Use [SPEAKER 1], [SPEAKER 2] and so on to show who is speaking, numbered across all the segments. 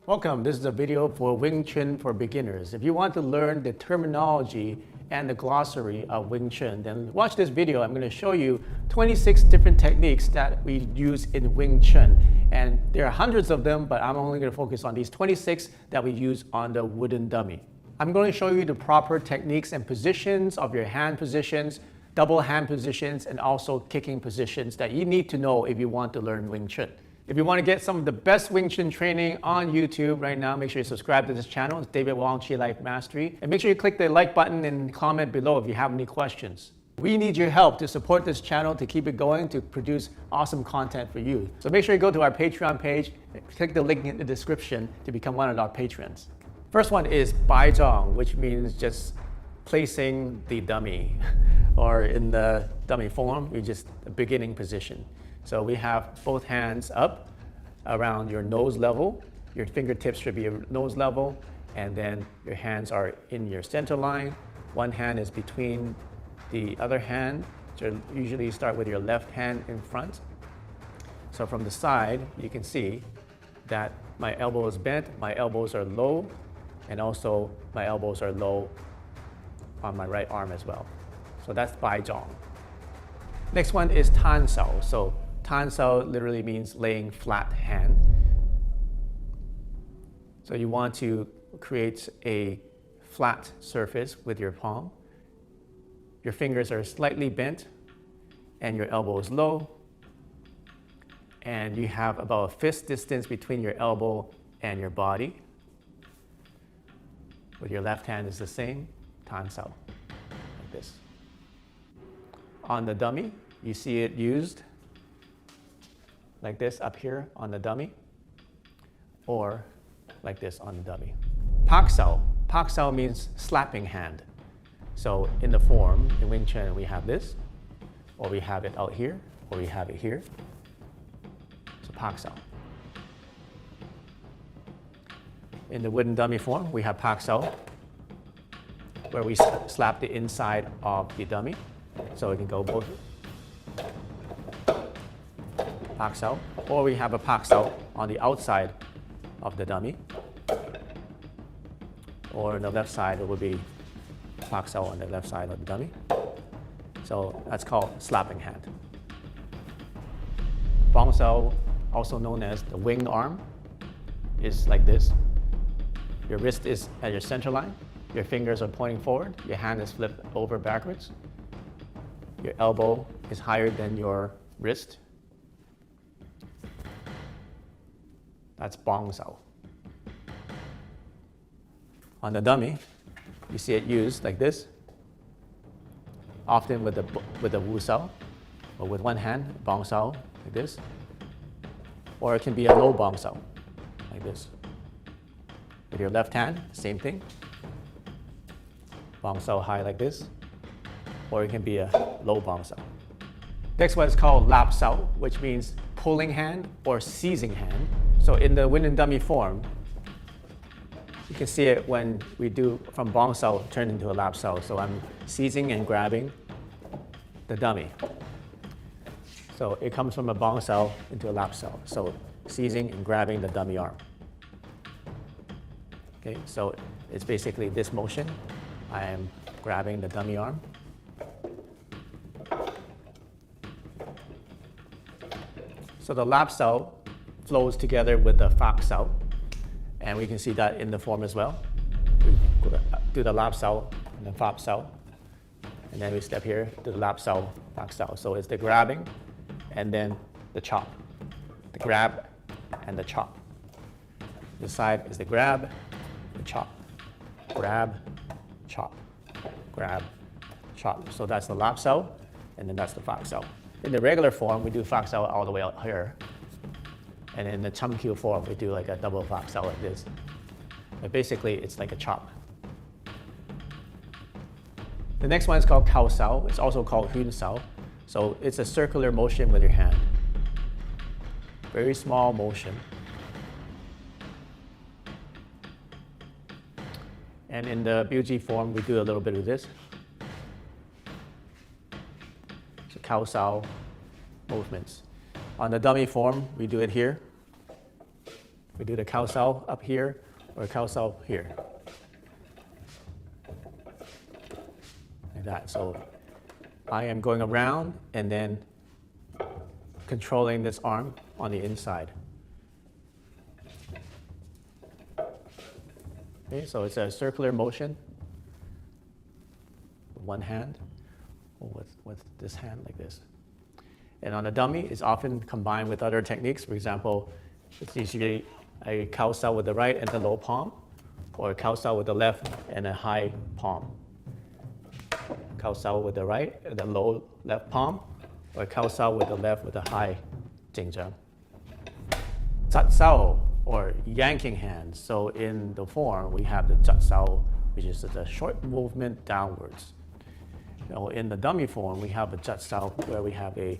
[SPEAKER 1] Welcome. This is a video for Wing Chun for beginners. If you want to learn the terminology and the glossary of Wing Chun, then watch this video. I'm going to show you 26 different techniques that we use in Wing Chun. And there are hundreds of them, but I'm only going to focus on these 26 that we use on the wooden dummy. I'm going to show you the proper techniques and positions of your hand positions, double hand positions, and also kicking positions that you need to know if you want to learn Wing Chun. If you want to get some of the best Wing Chun training on YouTube right now, make sure you subscribe to this channel. It's David Wong, Chi Life Mastery. And make sure you click the like button and comment below if you have any questions. We need your help to support this channel, to keep it going, to produce awesome content for you. So make sure you go to our Patreon page, click the link in the description to become one of our patrons. First one is Bai Zhong, which means just placing the dummy, or in the dummy form, you just the beginning position. So we have both hands up around your nose level. Your fingertips should be your nose level, and then your hands are in your center line. One hand is between the other hand. So usually you start with your left hand in front. So from the side, you can see that my elbow is bent, my elbows are low, and also my elbows are low on my right arm as well. So that's Bai Zhong. Next one is Tan Sao. So Tan Sao literally means laying flat hand. So you want to create a flat surface with your palm. Your fingers are slightly bent and your elbow is low. And you have about a fist distance between your elbow and your body. With your left hand is the same, Tan Sao, like this. On the dummy, you see it used like this up here on the dummy, or like this on the dummy. Pak Sao. Pak Sao means slapping hand. So in the form, in Wing Chun, we have this, or we have it out here, or we have it here. So Pak Sao. In the wooden dummy form, we have Pak Sao, where we slap the inside of the dummy. So it can go both Pak Sao, or we have a Pak Sao on the outside of the dummy, or on the left side it would be Pak Sao on the left side of the dummy. So that's called slapping hand. Bong Sao, also known as the wing arm, is like this. Your wrist is at your center line, your fingers are pointing forward, your hand is flipped over backwards, your elbow is higher than your wrist. That's Bong Sao. On the dummy, you see it used like this, often with the Wu Sao, or with one hand, Bong Sao, like this. Or it can be a low Bong Sao, like this. With your left hand, same thing. Bong Sao high like this. Or it can be a low Bong Sao. Next one is called Lap Sao, which means pulling hand or seizing hand. So in the wooden dummy form, you can see it when we do from Bong Sao turn into a Lap Sao. So I'm seizing and grabbing the dummy. So it comes from a Bong Sao into a Lap Sao. So seizing and grabbing the dummy arm. Okay, so it's basically this motion. I am grabbing the dummy arm. So the Lap Sao flows together with the Fak Sao, and we can see that in the form as well. We do the Lap Sao and then Fak Sao, and then we step here to the Lap Sao, Fak Sao. So it's the grabbing and then the chop. The grab and the chop. This side is the grab, the chop. Grab, chop, grab, chop. So that's the Lap Sao, and then that's the Fak Sao. In the regular form, we do Fak Sao all the way out here. And in the Chum Kyu form, we do like a double Fak Sao like this. But basically, it's like a chop. The next one is called Kao Sao. It's also called Hun Sao. So it's a circular motion with your hand. Very small motion. And in the Biuji form, we do a little bit of this. So Kao Sao movements. On the dummy form, we do it here. We do the Cao Sao up here or Cao Sao here. Like that. So I am going around and then controlling this arm on the inside. Okay, so it's a circular motion. One hand, or with this hand like this. And on a dummy, it's often combined with other techniques. For example, it's usually a Cao Sao with the right and the low palm, or a Cao Sao with the left and a high palm. Cao Sao with the right and the low left palm, or Cao Sao with the left with a high Jing Zheng. Zhat Sao, or yanking hands. So in the form, we have the Zhat Sao, which is the short movement downwards. In the dummy form, we have a Zhat Sao where we have a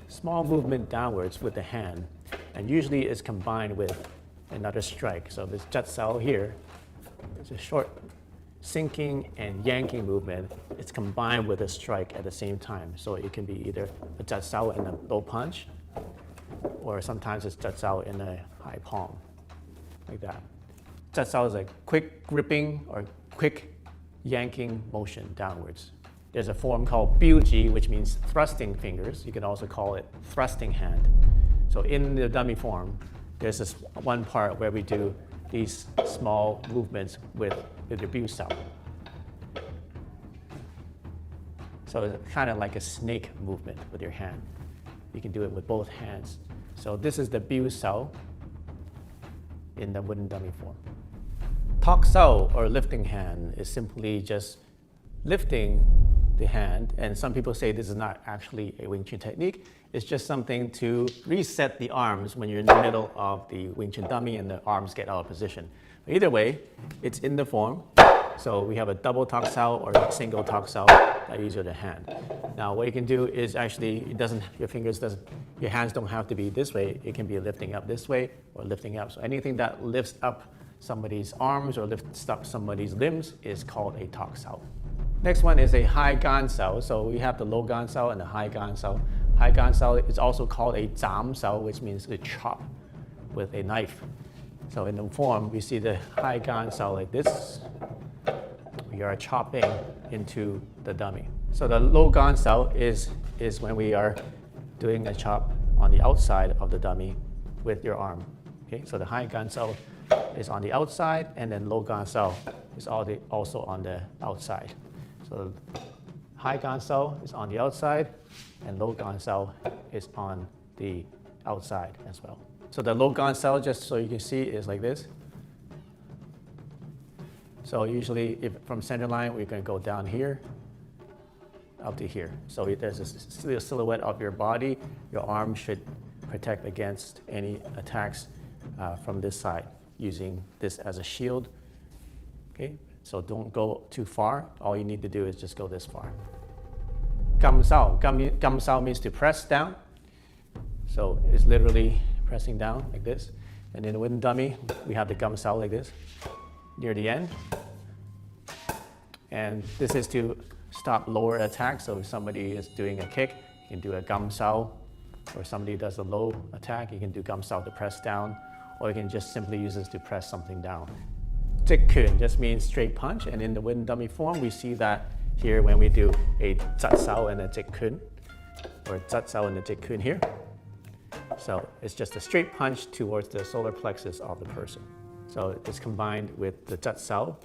[SPEAKER 1] small movement downwards with the hand, and usually it's combined with another strike. So this Zhat Sao here, it's a short sinking and yanking movement. It's combined with a strike at the same time. So it can be either a Zhat Sao and a low punch, or sometimes it's Zhat Sao in a high palm, like that. Zhat Sao is a quick gripping or quick yanking motion downwards. There's a form called biuji, which means thrusting fingers. You can also call it thrusting hand. So in the dummy form, there's this one part where we do these small movements with the biu sao. So it's kind of like a snake movement with your hand. You can do it with both hands. So this is the biu sao in the wooden dummy form. Tok sao, or lifting hand, is simply just lifting the hand, and some people say this is not actually a Wing Chun technique. It's just something to reset the arms when you're in the middle of the Wing Chun dummy and the arms get out of position. But either way, it's in the form. So we have a double tok sao or a single tok sao that you use with the hand. Now what you can do is actually, your hands don't have to be this way. It can be lifting up this way or lifting up. So anything that lifts up somebody's arms or lifts up somebody's limbs is called a tok sao. Next one is a high gan sao. So we have the low gan sao and the high gan sao. High gan sao is also called a zam sao, which means to chop with a knife. So in the form, we see the high gan sao like this. We are chopping into the dummy. So the low gan sao is when we are doing a chop on the outside of the dummy with your arm. Okay, so the high gan sao is on the outside, and then low gan sao is also on the outside. So high gan sao is on the outside, and low gan sao is on the outside as well. So the low gan sao, just so you can see, is like this. So usually, if from center line, we're going to go down here, up to here. So there's a silhouette of your body. Your arm should protect against any attacks from this side, using this as a shield. Okay. So don't go too far. All you need to do is just go this far. Gam sao. Gam sao means to press down. So it's literally pressing down like this. And in the wooden dummy, we have the gam sao like this near the end. And this is to stop lower attack. So if somebody is doing a kick, you can do a gam sao. Or somebody does a low attack, you can do gam sao to press down. Or you can just simply use this to press something down. Jig Kun just means straight punch, and in the wooden dummy form, we see that here when we do a Zhat Sao and a Jig Kun, or Zhat Sao and a Jig Kun here. So it's just a straight punch towards the solar plexus of the person. So it's combined with the Zhat Sao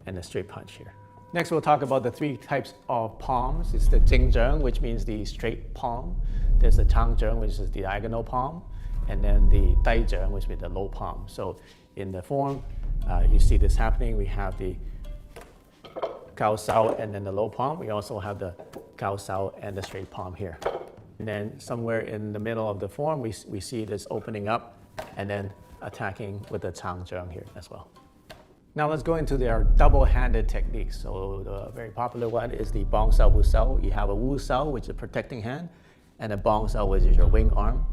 [SPEAKER 1] and the straight punch here. Next, we'll talk about the three types of palms. It's the Jing Zheng, which means the straight palm. There's the Chang Zheng, which is the diagonal palm, and then the Dai Zheng, which means the low palm. So in the form, you see this happening. We have the Cao Sao and then the low palm. We also have the Cao Sao and the straight palm here. And then somewhere in the middle of the form, we see this opening up and then attacking with the Chang Zheng here as well. Now let's go into their double-handed techniques. So the very popular one is the Bong Sao Wu Sao. You have a Wu Sao, which is a protecting hand, and a Bong Sao, which is your wing arm,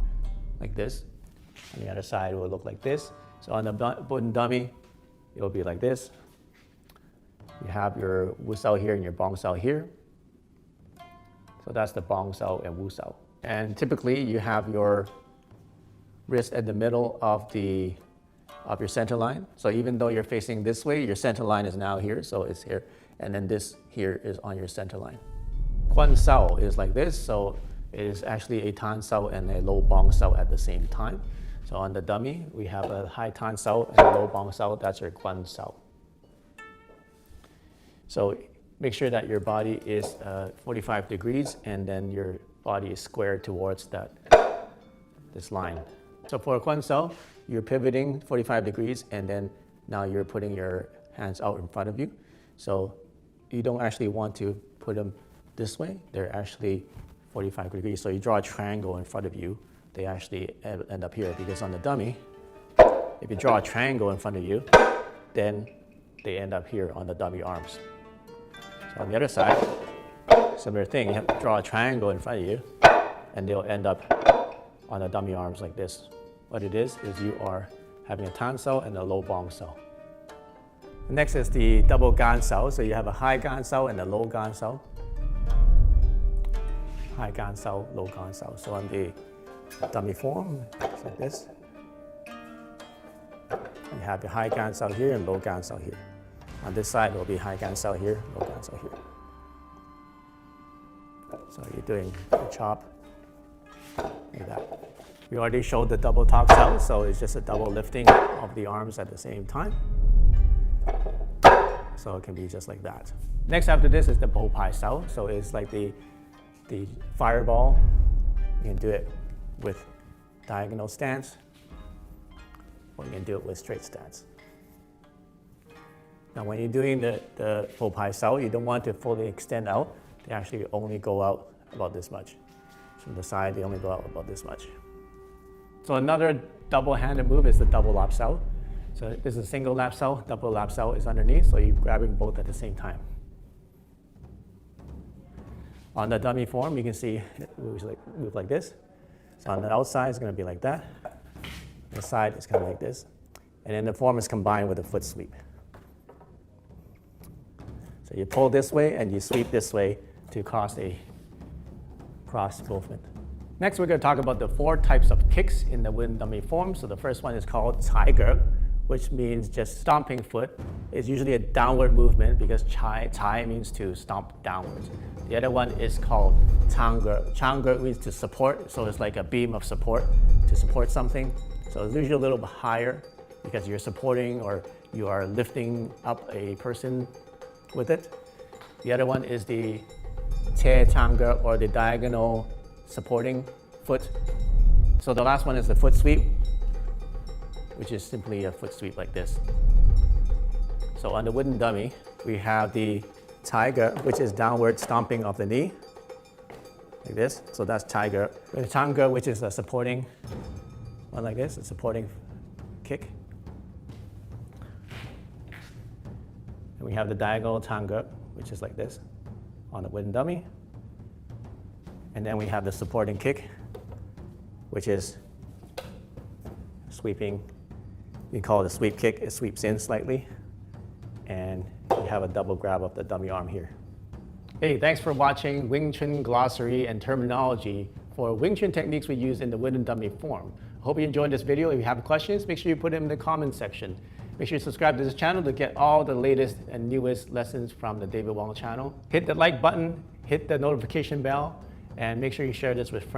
[SPEAKER 1] like this. On the other side, it will look like this. So on the wooden dummy, it will be like this. You have your Wu Sao here and your Bong Sao here. So that's the Bong Sao and Wu Sao. And typically, you have your wrist at the middle of your center line. So even though you're facing this way, your center line is now here, so it's here. And then this here is on your center line. Quan sao is like this, so it is actually a tan sao and a low bong sao at the same time. So on the dummy, we have a high tan sao and a low bong sao. That's your quan sao. So make sure that your body is 45 degrees and then your body is squared towards this line. So for a quan sao, you're pivoting 45 degrees and then now you're putting your hands out in front of you. So you don't actually want to put them this way. They're actually 45 degrees. So you draw a triangle in front of you. They actually end up here because on the dummy, if you draw a triangle in front of you, then they end up here on the dummy arms. So on the other side, similar thing, you have to draw a triangle in front of you and they'll end up on the dummy arms like this. What it is you are having a tan sao and a low bong sao. Next is the double gan sao. So you have a high gan sao and a low gan sao. High gan sao, low gan sao. So on the dummy form, it's like this. You have the high gan sao here and low gan sao here. On this side, it will be high gan sao here, low gan sao here. So you're doing a chop like that. We already showed the double talk sao, so it's just a double lifting of the arms at the same time. So it can be just like that. Next after this is the bow pai sao. So it's like the fireball. You can do it with diagonal stance, or you can do it with straight stance. Now when you're doing the bow pai sao, you don't want to fully extend out. They actually only go out about this much. From the side, they only go out about this much. So another double-handed move is the double lap sao. So this is a single lap sao, double lap sao is underneath, so you're grabbing both at the same time. On the dummy form, you can see it move like this. So on the outside, it's going to be like that. The side is kind of like this. And then the form is combined with a foot sweep. So you pull this way and you sweep this way to cause a cross movement. Next, we're going to talk about the 4 types of kicks in the wooden dummy form. So the first one is called tiger, which means just stomping foot. It's usually a downward movement because tai means to stomp downwards. The other one is called changge. Changge means to support, so it's like a beam of support, to support something. So it's usually a little bit higher because you're supporting or you are lifting up a person with it. The other one is the che changge, or the diagonal supporting foot. So the last one is the foot sweep, which is simply a foot sweep like this. So on the wooden dummy, we have the tiger, which is downward stomping of the knee, like this. So that's tiger. The changge, which is a supporting one like this, a supporting kick. And we have the diagonal changge, which is like this on the wooden dummy. And then we have the supporting kick, which is sweeping. We call it a sweep kick. It sweeps in slightly. And you have a double grab of the dummy arm here. Hey, thanks for watching Wing Chun glossary and terminology for Wing Chun techniques we use in the wooden dummy form. I hope you enjoyed this video. If you have questions, make sure you put them in the comment section. Make sure you subscribe to this channel to get all the latest and newest lessons from the David Wong channel. Hit the like button, hit the notification bell, and make sure you share this with friends.